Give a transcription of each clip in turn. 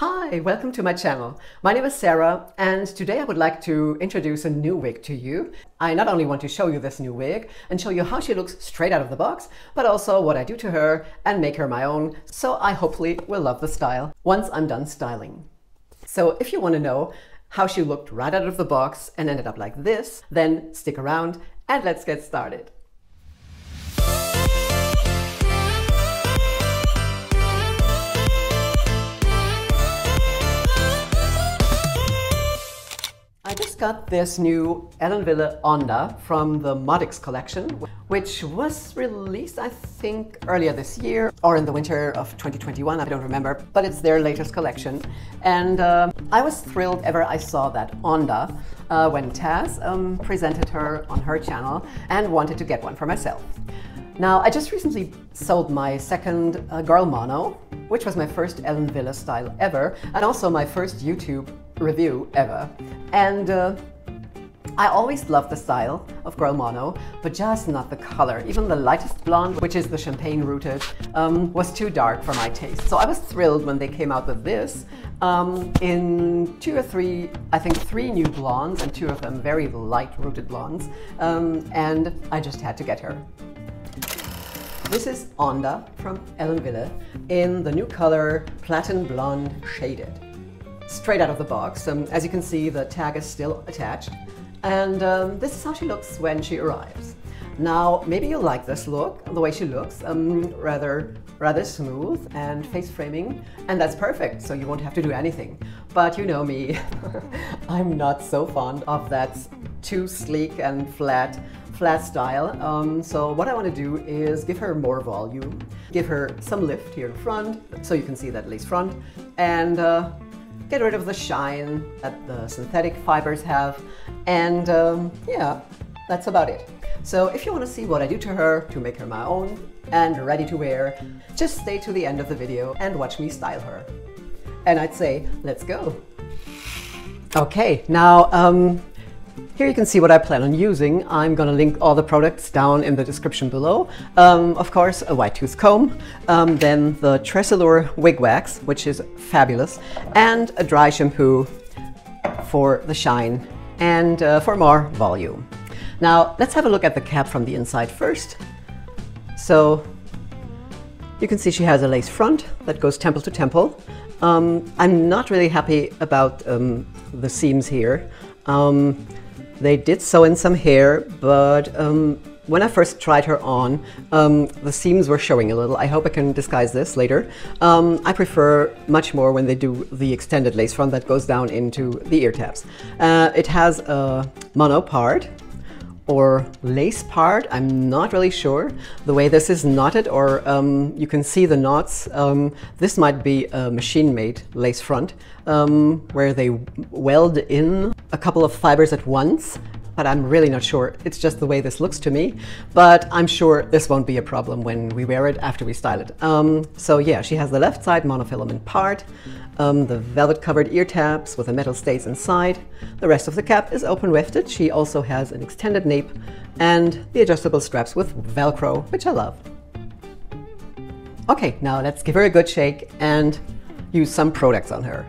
Hi, welcome to my channel. My name is Sarah and today I would like to introduce a new wig to you. I not only want to show you this new wig and show you how she looks straight out of the box, but also what I do to her and make her my own, so I hopefully will love the style once I'm done styling. So if you want to know how she looked right out of the box and ended up like this, then stick around and let's get started. I just got this new Ellen Wille Onda from the Modix collection, which was released, I think, earlier this year or in the winter of 2021, I don't remember, but it's their latest collection. And I was thrilled ever I saw that Onda when Taz presented her on her channel and wanted to get one for myself. Now, I just recently sold my second girl mono, which was my first Ellen Wille style ever, and also my first YouTube review ever. And I always loved the style of girl mono, but just not the color. Even the lightest blonde, which is the champagne rooted, was too dark for my taste. So I was thrilled when they came out with this in three new blondes, and two of them very light rooted blondes, and I just had to get her. This is Onda from Ellen Wille in the new color Platinblonde Shaded. Straight out of the box. As you can see, the tag is still attached, and this is how she looks when she arrives. Now, maybe you like this look, the way she looks, rather smooth and face framing, and that's perfect, so you won't have to do anything. But you know me, I'm not so fond of that too sleek and flat style. So what I want to do is give her more volume, give her some lift here in front, so you can see that lace front, and get rid of the shine that the synthetic fibers have, and yeah, that's about it. So if you want to see what I do to her to make her my own and ready to wear, just stay to the end of the video and watch me style her. And I'd say, let's go. Okay, now here you can see what I plan on using. I'm going to link all the products down in the description below. Of course, a white tooth comb, then the Tresillure wig wax, which is fabulous, and a dry shampoo for the shine and for more volume. Now, let's have a look at the cap from the inside first. So you can see she has a lace front that goes temple to temple. I'm not really happy about the seams here. They did sew in some hair, but when I first tried her on, the seams were showing a little. I hope I can disguise this later. I prefer much more when they do the extended lace front that goes down into the ear tabs. It has a mono part or lace part, I'm not really sure. The way this is knotted, or you can see the knots, this might be a machine-made lace front where they weld in a couple of fibers at once, but I'm really not sure. It's just the way this looks to me, but I'm sure this won't be a problem when we wear it after we style it. So yeah, she has the left side monofilament part, the velvet covered ear tabs with the metal stays inside. The rest of the cap is open wefted. She also has an extended nape and the adjustable straps with Velcro, which I love. Okay, now let's give her a good shake and use some products on her.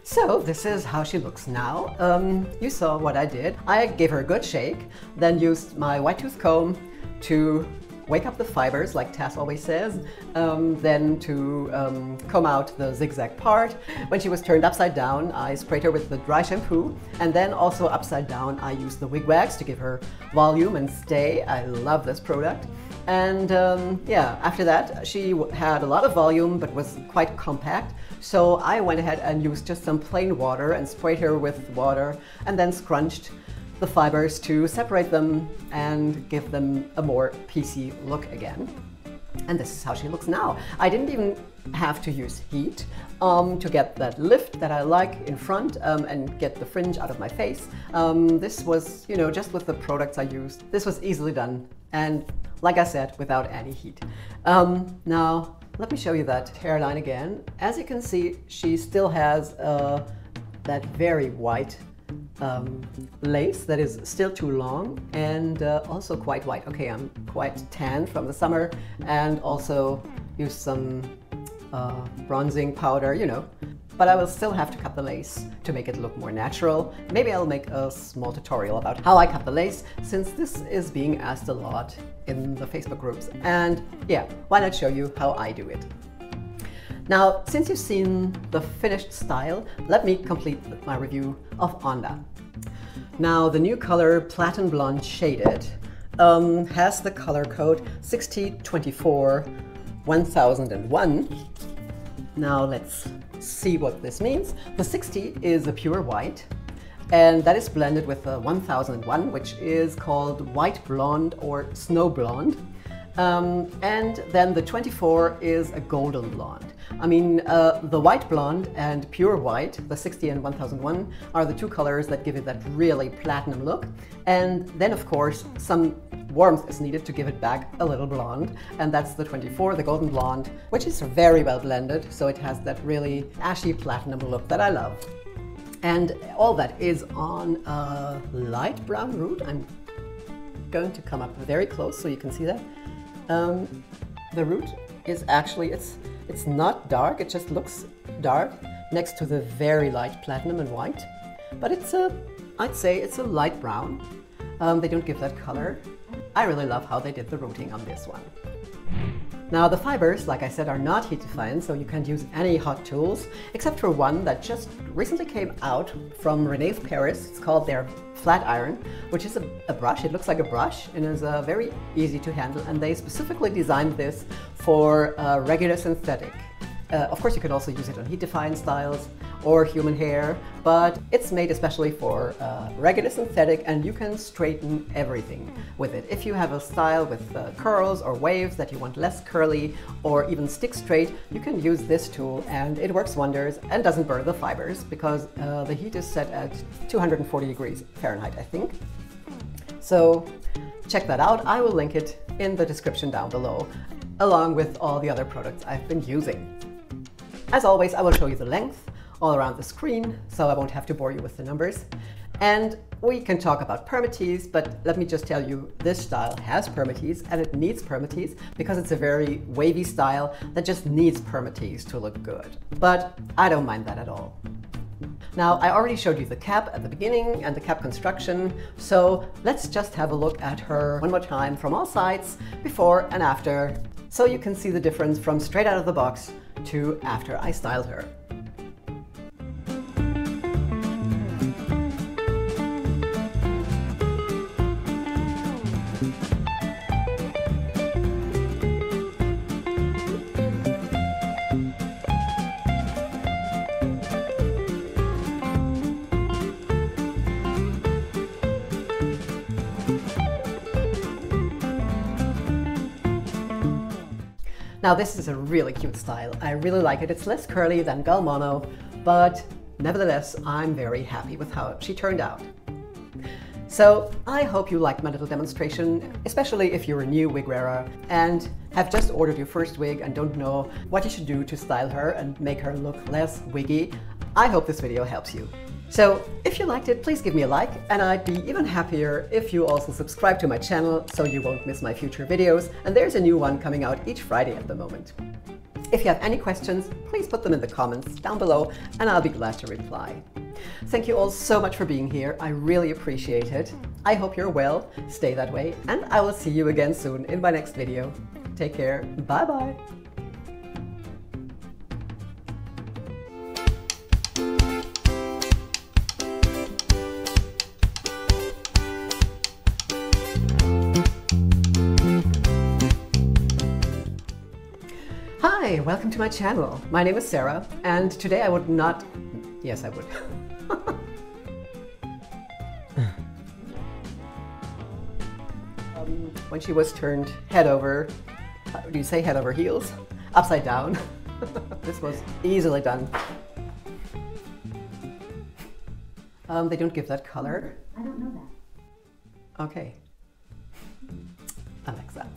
So this is how she looks now. You saw what I did. I gave her a good shake, then used my white tooth comb to wake up the fibers, like Tess always says, then to comb out the zigzag part. When she was turned upside down, I sprayed her with the dry shampoo, and then also upside down I used the wig wax to give her volume and stay. I love this product. And yeah, after that she had a lot of volume but was quite compact, so I went ahead and used just some plain water and sprayed her with water and then scrunched the fibers to separate them and give them a more piecey look again. And this is how she looks now. I didn't even have to use heat to get that lift that I like in front and get the fringe out of my face. This was, you know, just with the products I used, this was easily done, and like I said, without any heat. Now let me show you that hairline again. As you can see, she still has that very white lace that is still too long and also quite white. Okay, I'm quite tan from the summer and also use some bronzing powder, you know. But I will still have to cut the lace to make it look more natural. Maybe I'll make a small tutorial about how I cut the lace, since this is being asked a lot in the Facebook groups. And yeah, why not show you how I do it? Now, since you've seen the finished style, let me complete my review of Onda. Now, the new color Platinblonde Shaded has the color code 6024-1001. Now let's see what this means. The 60 is a pure white, and that is blended with the 1001, which is called white blonde or snow blonde. And then the 24 is a golden blonde. I mean, the white blonde and pure white, the 60 and 1001, are the two colors that give it that really platinum look. And then, of course, some warmth is needed to give it back a little blonde, and that's the 24, the golden blonde, which is very well blended, so it has that really ashy platinum look that I love. And all that is on a light brown root. I'm going to come up very close so you can see that. The root is actually, it's not dark, it just looks dark next to the very light platinum and white, but it's I'd say it's a light brown. They don't give that color. I really love how they did the rooting on this one. Now the fibers, like I said, are not heat defiant, so you can't use any hot tools, except for one that just recently came out from Renee's Paris. It's called their flat iron, which is a brush. It looks like a brush and is very easy to handle, and they specifically designed this for regular synthetic. Of course, you can also use it on heat defiant styles or human hair, but it's made especially for regular synthetic, and you can straighten everything with it. If you have a style with curls or waves that you want less curly or even stick straight, you can use this tool, and it works wonders and doesn't burn the fibers because the heat is set at 240 degrees Fahrenheit, I think. So check that out. I will link it in the description down below, along with all the other products I've been using. As always, I will show you the length all around the screen, so I won't have to bore you with the numbers. And we can talk about permatease, but let me just tell you, this style has permatease, and it needs permatease because it's a very wavy style that just needs permatease to look good. But I don't mind that at all. Now, I already showed you the cap at the beginning and the cap construction, so let's just have a look at her one more time from all sides, before and after, so you can see the difference from straight out of the box to after I styled her. Now this is a really cute style. I really like it. It's less curly than Gull Mono, but nevertheless, I'm very happy with how she turned out. So I hope you liked my little demonstration, especially if you're a new wig wearer and have just ordered your first wig and don't know what you should do to style her and make her look less wiggy. I hope this video helps you. So if you liked it, please give me a like, and I'd be even happier if you also subscribe to my channel so you won't miss my future videos, and there's a new one coming out each Friday at the moment. If you have any questions, please put them in the comments down below and I'll be glad to reply. Thank you all so much for being here. I really appreciate it. I hope you're well, stay that way, and I will see you again soon in my next video. Take care. Bye bye. Hi, welcome to my channel. My name is Sarah, and today I would not... Yes, I would. When she was turned head over, do you say head over heels? Upside down. This was easily done. They don't give that color. I don't know that. Okay. Alexa.